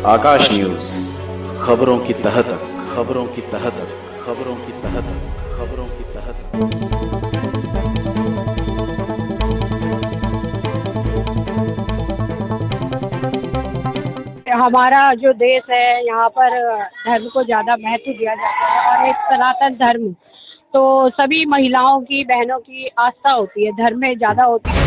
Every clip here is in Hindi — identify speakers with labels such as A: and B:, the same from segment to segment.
A: आकाश न्यूज, खबरों की तह तक, खबरों की तह तक, खबरों की तह तक, खबरों की तह तक।
B: हमारा जो देश है यहाँ पर धर्म को ज़्यादा महत्व दिया जाता है और एक सनातन धर्म, तो सभी महिलाओं की, बहनों की आस्था होती है, धर्म में ज़्यादा होती है।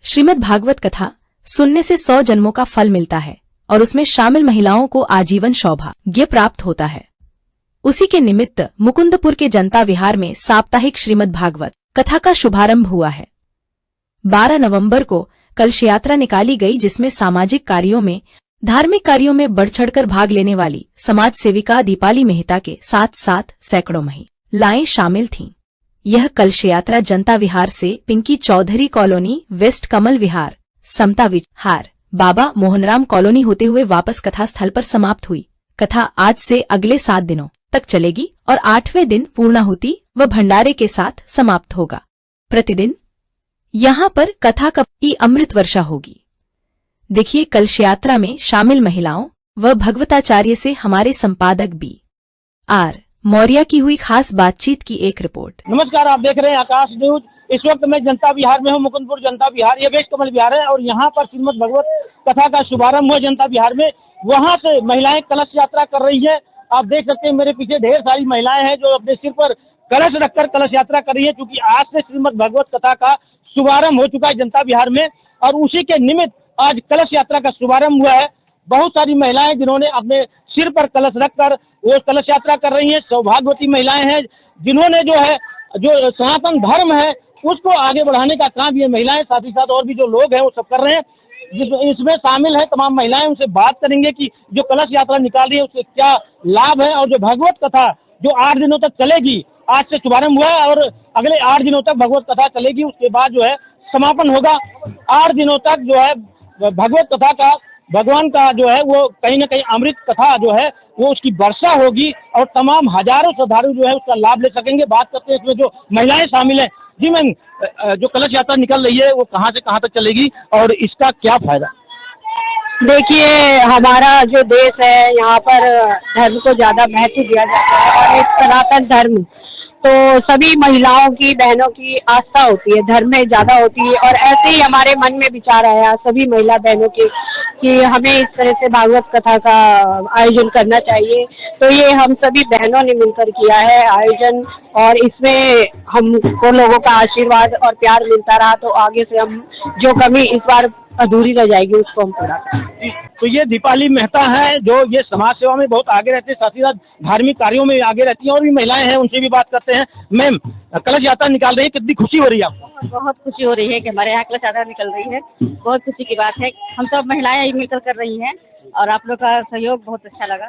C: श्रीमद् भागवत कथा सुनने से 100 जन्मों का फल मिलता है और उसमें शामिल महिलाओं को आजीवन सौभाग्य प्राप्त होता है। उसी के निमित्त मुकुंदपुर के जनता विहार में साप्ताहिक श्रीमद् भागवत कथा का शुभारंभ हुआ है। 12 नवंबर को कलश यात्रा निकाली गई, जिसमें सामाजिक कार्यों में, धार्मिक कार्यों में बढ़ चढ़कर भाग लेने वाली समाज सेविका दीपाली मेहता के साथ साथ सैकड़ों महिलाएं शामिल थीं। यह कलश यात्रा जनता विहार से पिंकी चौधरी कॉलोनी, वेस्ट कमल विहार, समता विहार, बाबा मोहनराम कॉलोनी होते हुए वापस कथा स्थल पर समाप्त हुई। कथा आज से अगले 7 दिनों तक चलेगी और 8वें दिन पूर्णाहुति व भंडारे के साथ समाप्त होगा। प्रतिदिन यहाँ पर कथा की अमृत वर्षा होगी। देखिए कलश यात्रा में शामिल महिलाओं व भगवताचार्य से हमारे संपादक B.R. मौर्य की हुई खास बातचीत की एक रिपोर्ट।
D: नमस्कार, आप देख रहे हैं आकाश न्यूज। इस वक्त मैं जनता विहार में हूँ, मुकुंदपुर जनता विहार, ये वेस्ट कमल विहार है और यहाँ पर श्रीमद् भगवत कथा का शुभारंभ हुआ जनता विहार में। वहाँ से महिलाएं कलश यात्रा कर रही है। आप देख सकते हैं मेरे पीछे ढेर सारी महिलाएं हैं जो अपने सिर पर कलश रखकर कलश यात्रा कर रही है, क्योंकि आज से श्रीमद् भगवत कथा का शुभारंभ हो चुका है जनता विहार में और उसी के निमित्त आज कलश यात्रा का शुभारंभ हुआ है। बहुत सारी महिलाएं जिन्होंने अपने सिर पर कलश रखकर वो कलश यात्रा कर रही हैं, सौभाग्यवती महिलाएं हैं जिन्होंने जो सनातन धर्म है उसको आगे बढ़ाने का काम ये महिलाएं, साथ ही साथ और भी जो लोग हैं वो सब कर रहे हैं। इसमें शामिल है तमाम महिलाएं, उनसे बात करेंगे कि जो कलश यात्रा निकाल रही है उससे क्या लाभ है और जो भगवत कथा जो 8 दिनों तक चलेगी, आज से शुभारंभ हुआ है और अगले 8 दिनों तक भगवत कथा चलेगी, उसके बाद जो है समापन होगा। 8 दिनों तक जो है भगवत कथा का, भगवान का जो है वो कहीं ना कहीं अमृत कथा जो है वो उसकी वर्षा होगी और तमाम हजारों श्रद्धालु जो है उसका लाभ ले सकेंगे। बात करते हैं इसमें जो महिलाएं शामिल हैं। जी मैम, जो कलश यात्रा निकल रही है वो कहाँ से कहाँ तक चलेगी और इसका क्या फायदा?
B: देखिए हमारा जो देश है यहाँ पर धर्म को ज़्यादा महत्व दिया जाता है और एक सनातन धर्म, तो सभी महिलाओं की, बहनों की आस्था होती है, धर्म में ज़्यादा होती है और ऐसे ही हमारे मन में विचार आया सभी महिला बहनों की कि हमें इस तरह से भागवत कथा का आयोजन करना चाहिए। तो ये हम सभी बहनों ने मिलकर किया है आयोजन और इसमें हमको लोगों का आशीर्वाद और प्यार मिलता रहा, तो आगे से हम जो कमी इस बार अधूरी रह जाएगी उसको हम पूरा करेंगे।
D: तो ये दीपाली मेहता है जो ये समाज सेवा में बहुत आगे रहते हैं, साथ ही साथ धार्मिक कार्यों में आगे रहती हैं और भी महिलाएं हैं, उनसे भी बात करते हैं। मैम, कलश यात्रा निकाल रही है, कितनी खुशी हो रही है आपको?
E: बहुत खुशी हो रही है कि हमारे यहाँ कलश यात्रा निकल रही है, बहुत खुशी की बात है। हम सब महिलाएं मिलकर कर रही हैं और आप लोग का सहयोग बहुत अच्छा लगा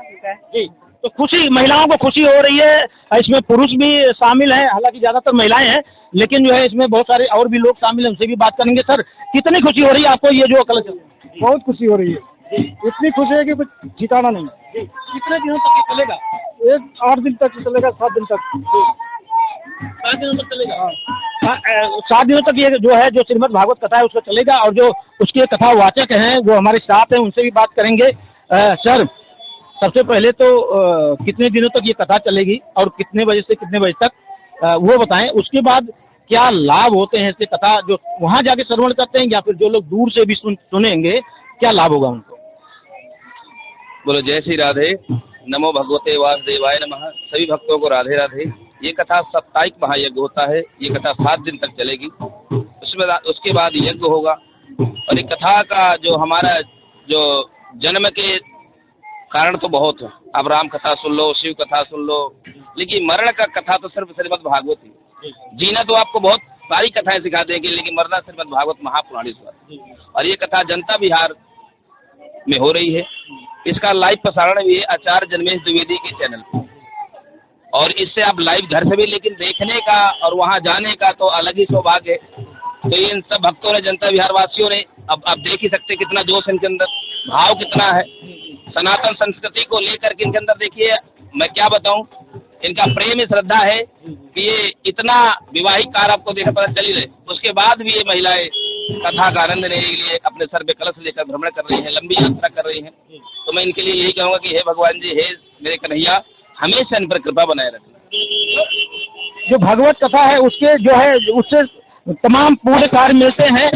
E: जी।
D: तो खुशी, महिलाओं को खुशी हो रही है, इसमें पुरुष भी शामिल हैं, हालांकि ज्यादातर महिलाएं हैं, लेकिन जो है इसमें बहुत सारे और भी लोग शामिल हैं, उनसे भी बात करेंगे। सर, कितनी खुशी हो रही है आपको ये जो कलश?
F: बहुत खुशी हो रही है, इतनी खुशी है कि कुछ ठिकाना नहीं।
D: कितने दिनों तक ये चलेगा?
F: 8 दिन तक चलेगा, 7 दिन तक।
D: 7 दिनों तक चलेगा। 7 दिनों तक ये जो है जो श्रीमद् भागवत कथा है उसका चलेगा और जो उसके कथावाचक हैं वो हमारे साथ हैं, उनसे भी बात करेंगे। सर, सबसे पहले तो कितने दिनों तक ये कथा चलेगी और कितने बजे से कितने बजे तक वो बताएं। उसके बाद क्या लाभ होते हैं इससे, कथा जो वहाँ जाके श्रवण करते हैं या फिर जो लोग दूर से भी सुनेंगे, क्या लाभ होगा उनको?
G: बोलो जय श्री राधे, नमो भगवते वासुदेवाय नमः। सभी भक्तों को राधे राधे। ये कथा साप्ताहिक महायज्ञ होता है, ये कथा 7 दिन तक चलेगी, उसके बाद यज्ञ होगा। और ये कथा का जो हमारा जो जन्म के कारण तो बहुत है, अब राम कथा सुन लो, शिव कथा सुन लो, लेकिन मरण का कथा तो सिर्फ श्रीमद् भागवत ही। जीना तो आपको बहुत सारी कथाएं सिखा देंगे, लेकिन मरना श्रीमद् भागवत महापुराणी स्वर। और ये कथा जनता विहार में हो रही है, इसका लाइव प्रसारण भी है आचार्य जन्मेश द्विवेदी के चैनल पर। और इससे आप लाइव घर से भी, लेकिन देखने का और वहाँ जाने का तो अलग ही सौभाग्य है। तो ये इन सब भक्तों ने, जनता विहार वासियों ने, अब देख ही सकते कितना जोश इनके अंदर, भाव कितना है सनातन संस्कृति को लेकर के इनके अंदर। देखिए मैं क्या बताऊं, इनका प्रेम ही श्रद्धा है कि ये इतना विवाहिक कार आपको देखा पता चल ही रहे, उसके बाद भी ये महिलाएं कथा का आनंद लेने के लिए अपने सर पे कलश लेकर भ्रमण कर रही हैं, लंबी यात्रा कर रही हैं। तो मैं इनके लिए यही कहूँगा कि हे भगवान जी, हे मेरे कन्हैया, हमेशा इन पर कृपा बनाए रखना।
D: जो भागवत कथा है उसके जो है उससे तमाम पूर्ण कार्य मिलते हैं।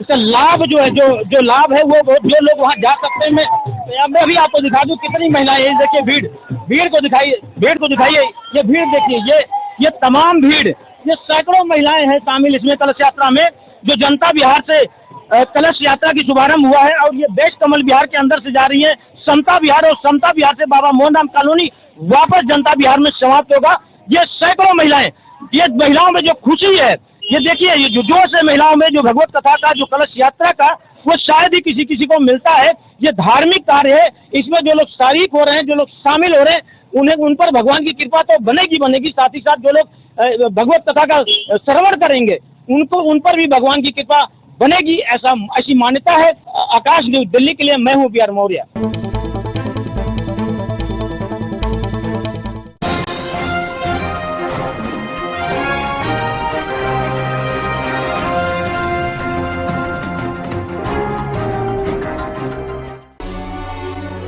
D: इसका लाभ जो है, जो लाभ है वो जो लोग वहाँ जा सकते हैं। मैं अभी आपको दिखा दूँ कितनी महिलाएं, ये देखिए भीड़ को दिखाइए, ये भीड़ देखिए, ये तमाम भीड़, ये सैकड़ों महिलाएं हैं शामिल इसमें कलश यात्रा में, जो जनता विहार से कलश यात्रा की शुभारंभ हुआ है और ये बेश कमल विहार के अंदर से जा रही है समता विहार, और समता विहार से बाबा मोहनराम कॉलोनी वापस जनता विहार में समाप्त होगा। ये सैकड़ों महिलाएं, ये महिलाओं में जो खुशी है, ये देखिए, ये जो जोश है महिलाओं में, जो भगवत कथा का, जो कलश यात्रा का, वो शायद ही किसी को मिलता है। ये धार्मिक कार्य है, इसमें जो लोग शरीक हो रहे हैं, जो लोग शामिल हो रहे हैं, उन्हें उन पर भगवान की कृपा तो बनेगी। साथ ही साथ जो लोग भगवत कथा का श्रवण करेंगे उन पर भी भगवान की कृपा बनेगी, ऐसी मान्यता है। आकाश न्यूज दिल्ली के लिए मैं हूँ पी आर मौर्य।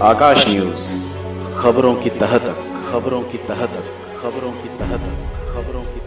A: आकाश न्यूज, खबरों की तह तक, खबरों की तह तक, खबरों की तह तक, खबरों की